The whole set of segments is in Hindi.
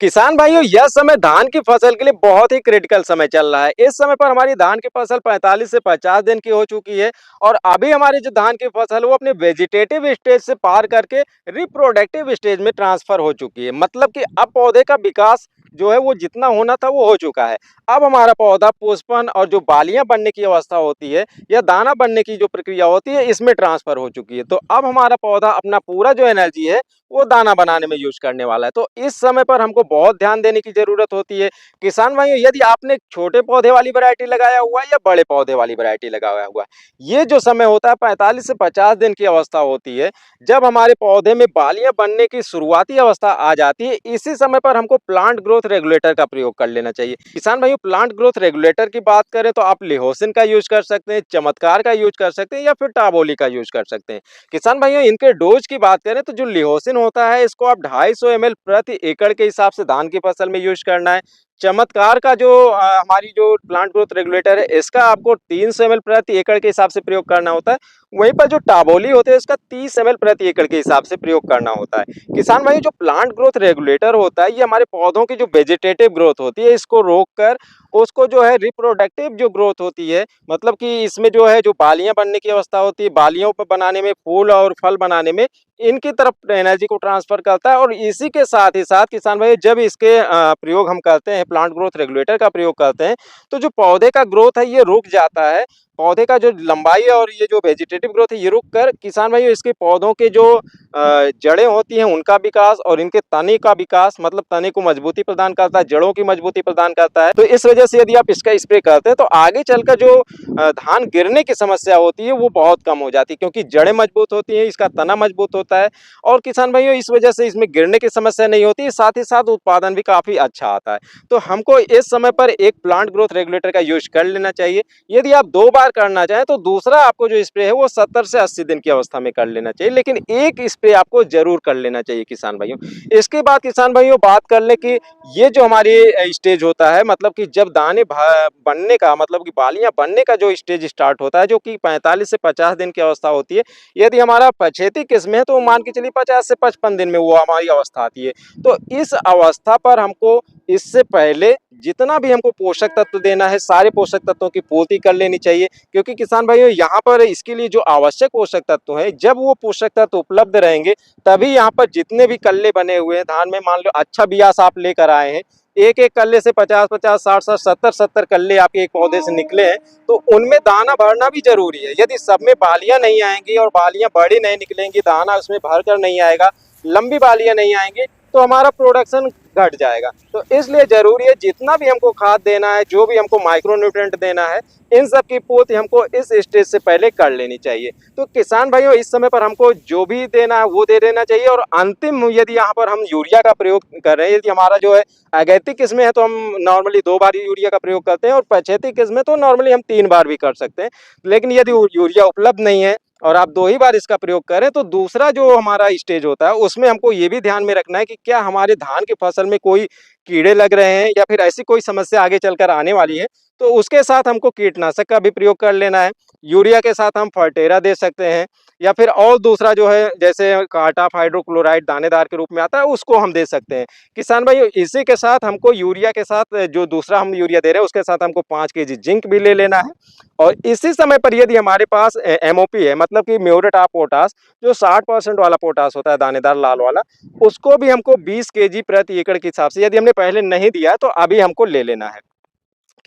किसान भाइयों, यह समय धान की फसल के लिए बहुत ही क्रिटिकल समय चल रहा है। इस समय पर हमारी धान की फसल 45 से 50 दिन की हो चुकी है और अभी हमारी जो धान की फसल है वो अपने वेजिटेटिव स्टेज से पार करके रिप्रोडक्टिव स्टेज में ट्रांसफर हो चुकी है। मतलब कि अब पौधे का विकास जो है वो जितना होना था वो हो चुका है। अब हमारा पौधा पुष्पन और जो बालियां बनने की अवस्था होती है या दाना बनने की जो प्रक्रिया होती है इसमें ट्रांसफर हो चुकी है। तो अब हमारा पौधा अपना पूरा जो एनर्जी है वो दाना बनाने में यूज करने वाला है। तो इस समय पर हमको बहुत ध्यान देने की जरूरत होती है। किसान भाइयों, यदि आपने छोटे पौधे वाली वैरायटी लगाया हुआ है या बड़े पौधे वाली वैरायटी लगाया हुआ है, ये जो समय होता है 45 से 50 दिन की अवस्था होती है, जब हमारे पौधे में बालियां बनने की शुरुआती अवस्था आ जाती है, इसी समय पर हमको प्लांट ग्रोथ रेगुलेटर का प्रयोग कर लेना चाहिए। किसान भाइयों, प्लांट ग्रोथ रेगुलेटर की बात करें तो आप लिहोसिन का यूज कर सकते हैं, चमत्कार का यूज कर सकते हैं या फिर टाबोली का यूज कर सकते हैं। किसान भाइयों, इनके डोज की बात करें तो जो लिहोसिन होता है इसको आप 250 ml प्रति एकड़ के हिसाब से धान की फसल में यूज करना है। चमत्कार का जो हमारी जो प्लांट ग्रोथ रेगुलेटर है इसका आपको 300 ml प्रति एकड़ के हिसाब से प्रयोग करना होता है। वहीं पर जो टाबोली होते हैं इसका 30 ml प्रति एकड़ के हिसाब से प्रयोग करना होता है। किसान भाई, जो प्लांट ग्रोथ रेगुलेटर होता है ये हमारे पौधों की जो वेजिटेटिव ग्रोथ होती है इसको रोक कर उसको जो है रिप्रोडक्टिव जो ग्रोथ होती है, मतलब कि इसमें जो है जो बालियां बनने की अवस्था होती है, बालियों पर बनाने में, फूल और फल बनाने में, इनकी तरफ एनर्जी को ट्रांसफर करता है। और इसी के साथ ही साथ किसान भाई, जब इसके प्रयोग हम करते हैं, प्लांट ग्रोथ रेगुलेटर का प्रयोग करते हैं, तो जो पौधे का ग्रोथ है ये रुक जाता है। पौधे का जो लंबाई है और ये जो वेजिटेटिव ग्रोथ है ये रुक कर किसान भाई इसके पौधों के जो जड़ें होती हैं उनका विकास और इनके तने का विकास, मतलब तने को मजबूती प्रदान करता है, जड़ों की मजबूती प्रदान करता है। तो इस वजह से यदि आप इसका स्प्रे करते हैं तो आगे चलकर जो धान गिरने की समस्या होती है वो बहुत कम हो जाती है, क्योंकि जड़ें मजबूत होती हैं, इसका तना मजबूत होता है और किसान भाइयों इस वजह से इसमें गिरने की समस्या नहीं होती, साथ ही साथ उत्पादन भी काफी अच्छा आता है। तो हमको इस समय पर एक प्लांट ग्रोथ रेगुलेटर का यूज कर लेना चाहिए। यदि आप 2 बार करना चाहें तो दूसरा आपको जो स्प्रे है वो 70 से 80 दिन की अवस्था में कर लेना चाहिए, लेकिन एक स्प्रे आपको जरूर कर लेना चाहिए किसान भाइयों। इसके बाद किसान भाइयों बात कर ले कि ये जो हमारी स्टेज होता है, मतलब कि जब दाने बनने का, मतलब कि बालियां बनने का जो स्टेज स्टार्ट होता है, जो कि 45 से 50 दिन की अवस्था होती है। यदि हमारा पछेती किस्म है तो मान के चलिए 50 से 55 दिन में वो हमारी अवस्था आती है। तो इस अवस्था पर हमको इससे पहले जितना भी हमको पोषक तत्व देना है सारे पोषक तत्वों की पूर्ति कर लेनी चाहिए, क्योंकि किसान भाइयों यहाँ पर इसके लिए जो आवश्यक पोषक तत्व है, जब वो पोषक तत्व उपलब्ध रहेंगे तभी यहाँ पर जितने भी कल्ले बने हुए हैं धान में, मान लो अच्छा बियास आप लेकर आए हैं, एक एक कल्ले से 50-50, 60-60, 70-70 कल्ले आपके एक पौधे से निकले हैं, तो उनमें दाना भरना भी जरूरी है। यदि सब में बालियां नहीं आएंगी और बालियां बड़ी नहीं निकलेंगी, दाना उसमें भर कर नहीं आएगा, लंबी बालियां नहीं आएंगी, तो हमारा प्रोडक्शन घट जाएगा। तो इसलिए जरूरी है जितना भी हमको खाद देना है, जो भी हमको माइक्रो न्यूट्रिएंट देना है, इन सब की पूर्ति हमको इस स्टेज से पहले कर लेनी चाहिए। तो किसान भाइयों इस समय पर हमको जो भी देना है वो दे देना चाहिए। और अंतिम यदि यहाँ पर हम यूरिया का प्रयोग कर रहे हैं, यदि हमारा जो है अगैती किस्में है तो हम नॉर्मली 2 बार यूरिया का प्रयोग करते हैं और पछेती किस्में तो नॉर्मली हम 3 बार भी कर सकते हैं। लेकिन यदि यूरिया उपलब्ध नहीं है और आप 2 ही बार इसका प्रयोग करें तो दूसरा जो हमारा स्टेज होता है उसमें हमको ये भी ध्यान में रखना है कि क्या हमारे धान की फसल में कोई कीड़े लग रहे हैं या फिर ऐसी कोई समस्या आगे चलकर आने वाली है, तो उसके साथ हमको कीटनाशक का भी प्रयोग कर लेना है। यूरिया के साथ हम फर्टेरा दे सकते हैं या फिर और दूसरा जो है जैसे कार्टाफ हाइड्रोक्लोराइड दानेदार के रूप में आता है उसको हम दे सकते हैं। किसान भाई, इसी के साथ हमको यूरिया के साथ जो दूसरा हम यूरिया दे रहे हैं उसके साथ हमको 5 केजी जिंक भी ले लेना है। और इसी समय पर यदि हमारे पास एमओपी है, मतलब कि म्यूरेट ऑफ पोटाश, जो 60% वाला पोटाश होता है दानेदार लाल वाला, उसको भी हमको 20 केजी प्रति एकड़ के हिसाब से, यदि हमने पहले नहीं दिया है तो अभी हमको ले लेना है।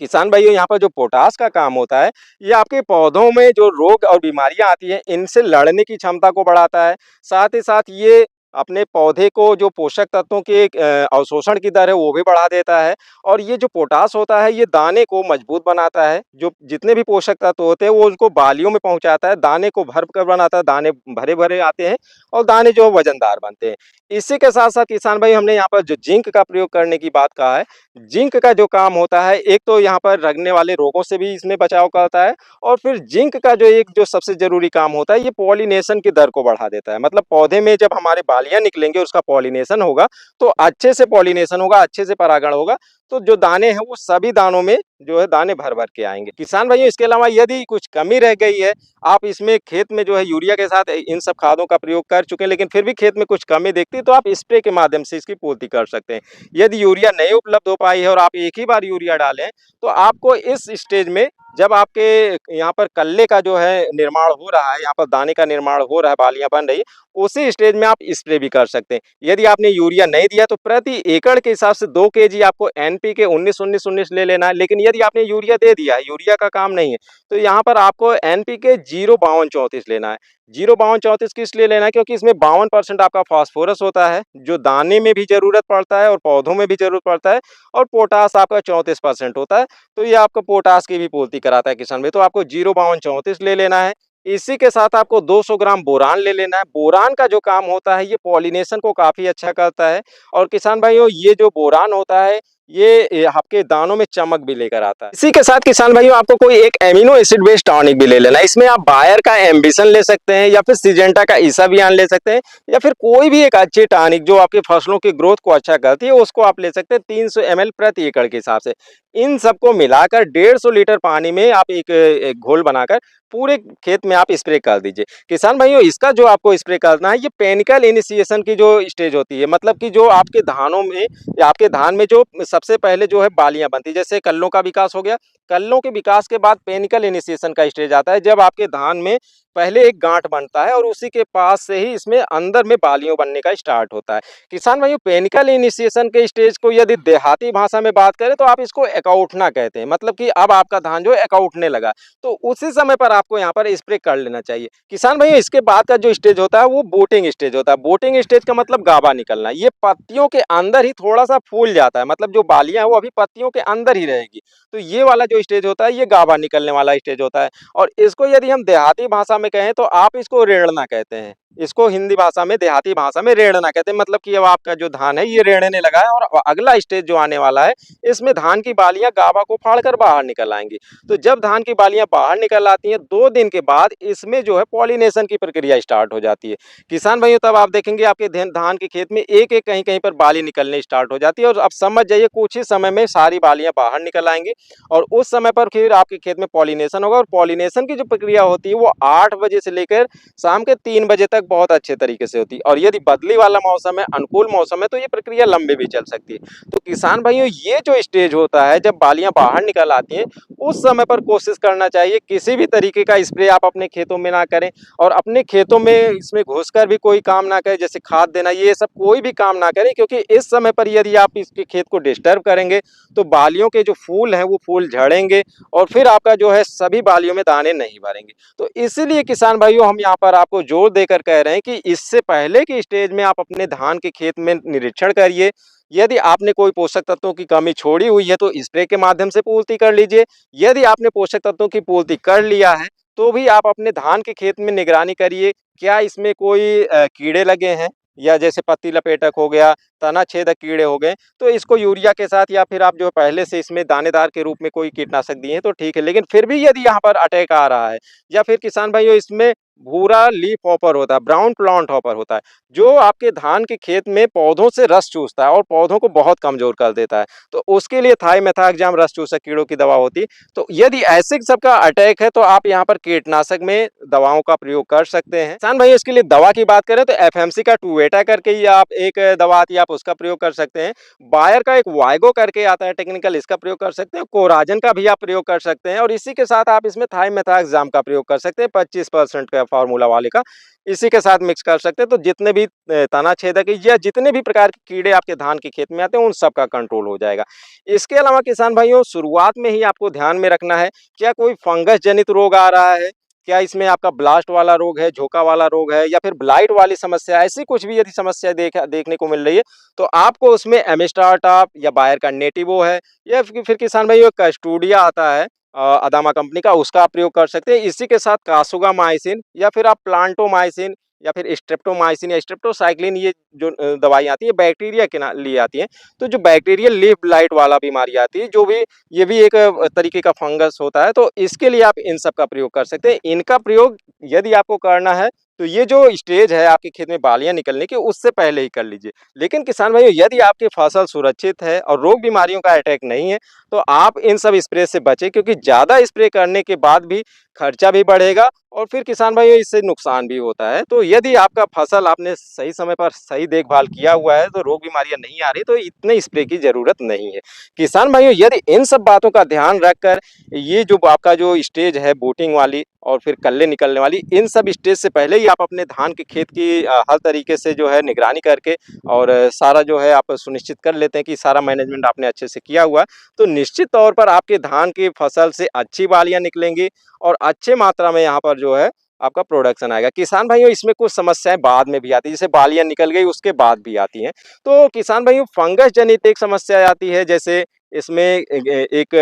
किसान भाइयों यहाँ पर जो पोटास का काम होता है ये आपके पौधों में जो रोग और बीमारियां आती हैं इनसे लड़ने की क्षमता को बढ़ाता है। साथ ही साथ ये अपने पौधे को जो पोषक तत्वों के अवशोषण की दर है वो भी बढ़ा देता है। और ये जो पोटास होता है ये दाने को मजबूत बनाता है, जो जितने भी पोषक तत्व होते हैं वो उनको बालियों में पहुंचाता है, दाने को भर कर बनाता है, दाने भरे भरे आते हैं और दाने जो वजनदार बनते हैं। इसी के साथ साथ किसान भाई हमने यहाँ पर जो जिंक का प्रयोग करने की बात कहा है, जिंक का जो काम होता है, एक तो यहाँ पर लगने वाले रोगों से भी इसमें बचाव करता है और फिर जिंक का जो एक जो सबसे जरूरी काम होता है ये पॉलिनेशन की दर को बढ़ा देता है। मतलब पौधे में जब हमारे बालियां निकलेंगे उसका पॉलिनेशन होगा तो अच्छे से पॉलिनेशन होगा, अच्छे से परागण होगा, तो जो दाने हैं वो सभी दानों में जो है दाने भर-भर के आएँगे। किसान भाइयों इसके अलावा यदि कुछ कमी रह गई है, आप इसमें खेत में जो है यूरिया के साथ इन सब खादों का प्रयोग कर चुके हैं, लेकिन फिर भी खेत में कुछ कमी दिखती है, तो आप स्प्रे के माध्यम से इसकी पूर्ति कर सकते हैं। यदि यूरिया नहीं उपलब्ध हो पाई है और आप एक ही बार यूरिया डालें, तो आपको इस स्टेज में जब आपके यहाँ पर कल्ले का जो है निर्माण हो रहा है, यहाँ पर दाने का निर्माण हो रहा है, बालियाँ बन रही हैं, उसी स्टेज में आप स्प्रे भी कर सकते हैं। यदि आपने यूरिया नहीं दिया तो प्रति एकड़ के हिसाब से 2 केजी आपको एनपीके 19-19-19 ले लेना है। लेकिन यदि आपने यूरिया दे दिया है, यूरिया का काम नहीं है, तो यहाँ पर आपको एनपीके 052-34 लेना है। 052-34 किस लिए लेना है? क्योंकि इसमें 52% आपका फास्फोरस होता है, जो दाने में भी ज़रूरत पड़ता है और पौधों में भी ज़रूरत पड़ता है, और पोटाश आपका 34% होता है। तो ये आपको पोटाश की भी पूर्ति कराता है किसान भाई। तो आपको 052-34 ले लेना है। इसी के साथ आपको 200 ग्राम बोरान ले लेना है। बोरान का जो काम होता है, ये पॉलिनेशन को काफ़ी अच्छा करता है, और किसान भाइयों ये जो बोरान होता है, ये आपके दानों में चमक भी लेकर आता है। इसी के साथ किसान भाइयों आपको कोई एक एमिनो एसिड बेस्ड टॉनिक भी ले लेना है। इसमें आप बायर का एम्बिशन ले सकते हैं, या फिर सिजेंटा का इसाबियान ले सकते हैं, या फिर कोई भी एक अच्छी टॉनिक जो आपकी फसलों की ग्रोथ को अच्छा करती है, उसको आप ले सकते हैं 300 ml प्रति एकड़ के हिसाब से। इन सबको मिलाकर 150 लीटर पानी में आप एक घोल बनाकर पूरे खेत में आप स्प्रे कर दीजिए। किसान भाइयों इसका जो आपको स्प्रे करना है, ये पेनिकल इनिशिएशन की जो स्टेज होती है, मतलब कि जो आपके धानों में या आपके धान में जो सबसे पहले जो है बालियां बनती है, जैसे कल्लों का विकास हो गया, कल्लों के विकास के बाद पेनिकल इनिशिएशन का स्टेज आता है, जब आपके धान में पहले एक गांठ बनता है और उसी के पास से ही इसमें अंदर में बालियों बनने का स्टार्ट होता है। किसान भाइयों पेनिकल इनिशिएशन के स्टेज को यदि देहाती भाषा में बात करें तो आप इसको एकौठना कहते हैं, मतलब कि अब आपका धान जो है एकौठने लगा, तो उसी समय पर आपको यहाँ पर स्प्रे कर लेना चाहिए। किसान भाइयों इसके बाद का जो स्टेज होता है वो बोटिंग स्टेज होता है। बोटिंग स्टेज का मतलब गाभा निकलना, ये पत्तियों के अंदर ही थोड़ा सा फूल जाता है, मतलब जो बालियां हैं वो अभी पत्तियों के अंदर ही रहेगी। तो ये वाला जो स्टेज होता है ये गाभा निकलने वाला स्टेज होता है, और इसको यदि हम देहाती भाषा में कहें तो आप इसको रेड़ना कहते हैं। इसको हिंदी भाषा में, देहाती भाषा में रेड़ना कहते हैं, मतलब कि अब आपका जो धान है ये रेड़ने लगा है, और अगला स्टेज जो आने वाला है इसमें धान की बालियां गाभा को फाड़कर बाहर निकल आएंगी। तो जब धान की बालियां बाहर निकल आती हैं 2 दिन के बाद इसमें जो है पॉलिनेशन की प्रक्रिया स्टार्ट हो जाती है। किसान भाइयों तब आप देखेंगे आपके धान के खेत में एक एक कहीं कहीं पर बाली निकलने स्टार्ट हो जाती है, और अब समझ जाइए कुछ ही समय में सारी बालियां बाहर निकल आएंगी, और उस समय पर फिर आपके खेत में पॉलिनेशन होगा। और पॉलिनेशन की जो प्रक्रिया होती है वो 8 बजे से लेकर शाम के 3 बजे तक बहुत अच्छे तरीके से होती है, और यदि बदली वाला मौसम है, अनुकूल मौसम है, तो ये प्रक्रिया लंबे भी चल सकती है। तो किसान भाइयों ये जो स्टेज होता है जब बालियां बाहर निकल आती हैं, उस समय पर कोशिश करना चाहिए किसी भी तरीके का स्प्रे आप अपने खेतों में ना करें, और अपने खेतों में इसमें घुसकर भी कोई काम ना करें, जैसे खाद देना, ये सब कोई भी काम ना करें, क्योंकि इस समय पर यदि आप इसके खेत को डिस्टर्ब करेंगे तो बालियों के जो फूल हैं वो फूल झड़ेंगे, और फिर आपका जो है सभी बालियों में दाने नहीं भरेंगे। तो इसीलिए किसान भाइयों हम यहाँ पर आपको जोर देकर कह रहे हैं कि इससे पहले की स्टेज में आप अपने धान के खेत में निरीक्षण करिए। यदि आपने कोई पोषक तत्वों की कमी छोड़ी हुई है तो स्प्रे के माध्यम से पूर्ति कर लीजिए। यदि आपने पोषक तत्वों की पूर्ति कर लिया है तो भी आप अपने धान के खेत में निगरानी करिए, क्या इसमें कोई कीड़े लगे हैं, या जैसे पत्ती लपेटक हो गया, तना छेदक कीड़े हो गए, तो इसको यूरिया के साथ, या फिर आप जो पहले से इसमें दानेदार के रूप में कोई कीटनाशक दिए हैं तो ठीक है। लेकिन फिर भी यदि यहाँ पर अटैक आ रहा है, या फिर किसान भाइयों इसमें भूरा लीफ हॉपर होता है, ब्राउन प्लांट हॉपर होता है, जो आपके धान के खेत में पौधों से रस चूसता है और पौधों को बहुत कमजोर कर देता है, तो उसके लिए थाइमेथाक्साम रस चूसक कीड़ों की दवा होती है। तो यदि ऐसे सबका अटैक है तो आप यहाँ पर कीटनाशक में दवाओं का प्रयोग कर सकते हैं। किसान भाई इसके लिए दवा की बात करें तो एफएमसी का टूवेटा करके ही आप एक दवा आती है, आप उसका प्रयोग कर सकते हैं। बायर का एक वाइगो करके आता है टेक्निकल, इसका प्रयोग कर सकते हैं। कोराजन का भी आप प्रयोग कर सकते हैं, और इसी के साथ आप इसमें थाइमेथाक्साम का प्रयोग कर सकते हैं 25% का फार्मूला वाले का, इसी के साथ मिक्स कर सकते हैं। तो जितने भी तना छेदक या जितने भी प्रकार के कीड़े आपके धान के खेत में आते हैं उन सब का कंट्रोल हो जाएगा। इसके अलावा किसान भाइयों शुरुआत में ही आपको ध्यान में रखना है, क्या कोई फंगस जनित रोग आ रहा है, क्या इसमें आपका ब्लास्ट वाला रोग है, झोंका वाला रोग है, या फिर ब्लाइट वाली समस्या, ऐसी कुछ भी यदि समस्या देखने को मिल रही है तो आपको उसमें एमिस्टार टॉप या बायर का नेटिवो है, या फिर किसान भाइयों कस्टोडिया आता है अदामा कंपनी का, उसका आप प्रयोग कर सकते हैं। इसी के साथ कासुगामाइसिन, या फिर आप प्लांटोमाइसिन, या फिर स्ट्रेप्टोमाइसिन या स्ट्रेप्टोसाइक्लिन, ये जो दवाई आती है बैक्टीरिया के लिए आती है। तो जो बैक्टीरियल लीफ ब्लाइट वाला बीमारी आती है, जो भी ये भी एक तरीके का फंगस होता है, तो इसके लिए आप इन सब का प्रयोग कर सकते हैं। इनका प्रयोग यदि आपको करना है तो ये जो स्टेज है आपके खेत में बालियाँ निकलने की, उससे पहले ही कर लीजिए। लेकिन किसान भाइयों, यदि आपकी फसल सुरक्षित है और रोग बीमारियों का अटैक नहीं है, तो आप इन सब स्प्रे से बचें, क्योंकि ज़्यादा स्प्रे करने के बाद भी खर्चा भी बढ़ेगा और फिर किसान भाइयों इससे नुकसान भी होता है। तो यदि आपका फसल आपने सही समय पर सही देखभाल किया हुआ है, तो रोग बीमारियाँ नहीं आ रही, तो इतने स्प्रे की ज़रूरत नहीं है। किसान भाइयों, यदि इन सब बातों का ध्यान रखकर ये जो आपका जो स्टेज है बूटिंग वाली और फिर कल्ले निकलने वाली, इन सब स्टेज से पहले ही आप अपने धान के खेत की हर तरीके से जो है निगरानी करके और सारा जो है आप सुनिश्चित कर लेते हैं कि सारा मैनेजमेंट आपने अच्छे से किया हुआ है, तो निश्चित तौर पर आपके धान की फसल से अच्छी बालियाँ निकलेंगी और अच्छे मात्रा में यहाँ पर जो है आपका प्रोडक्शन आएगा। किसान भाइयों, इसमें कुछ समस्याएँ बाद में भी आती हैं, जैसे बालियाँ निकल गई उसके बाद भी आती हैं। तो किसान भाइयों, फंगस जनित एक समस्या आती है, जैसे इसमें एक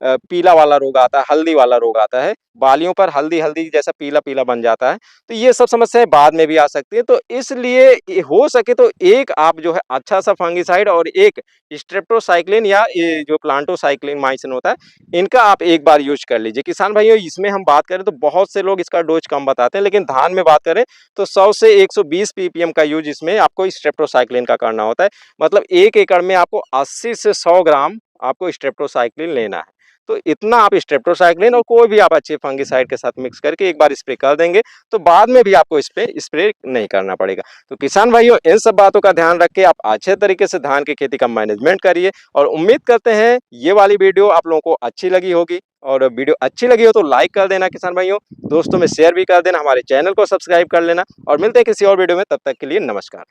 पीला वाला रोग आता है, हल्दी वाला रोग आता है, बालियों पर हल्दी-हल्दी जैसा पीला-पीला बन जाता है। तो ये सब समस्याएँ बाद में भी आ सकती हैं, तो इसलिए हो सके तो एक आप जो है अच्छा-सा फंगिसाइड और एक स्ट्रेप्टोसाइक्लिन या ये जो प्लांटोसाइक्लिन होता है, इनका आप एक बार यूज़ कर लीजिए। किसान भाइयों, इसमें हम बात करें तो बहुत से लोग इसका डोज़ कम बताते हैं, लेकिन धान में बात करें तो 100 से 120 पीपीएम का यूज़ इसमें आपको स्ट्रेप्टोसाइक्लिन का करना होता है। मतलब 1 एकड़ में आपको 80 से 100 ग्राम आपको स्ट्रेप्टोसाइक्लिन लेना है। तो इतना आप स्ट्रेप्टोसाइक्लिन और कोई भी आप अच्छे फंगिसाइड के साथ मिक्स करके एक बार स्प्रे कर देंगे, तो बाद में भी आपको इसपे स्प्रे नहीं करना पड़ेगा। तो किसान भाइयों, इन सब बातों का ध्यान रख के आप अच्छे तरीके से धान की खेती का मैनेजमेंट करिए और उम्मीद करते हैं ये वाली वीडियो आप लोगों को अच्छी लगी होगी और वीडियो अच्छी लगी हो तो लाइक कर देना किसान भाइयों, दोस्तों में शेयर भी कर देना, हमारे चैनल को सब्सक्राइब कर लेना और मिलते हैं किसी और वीडियो में, तब तक के लिए नमस्कार।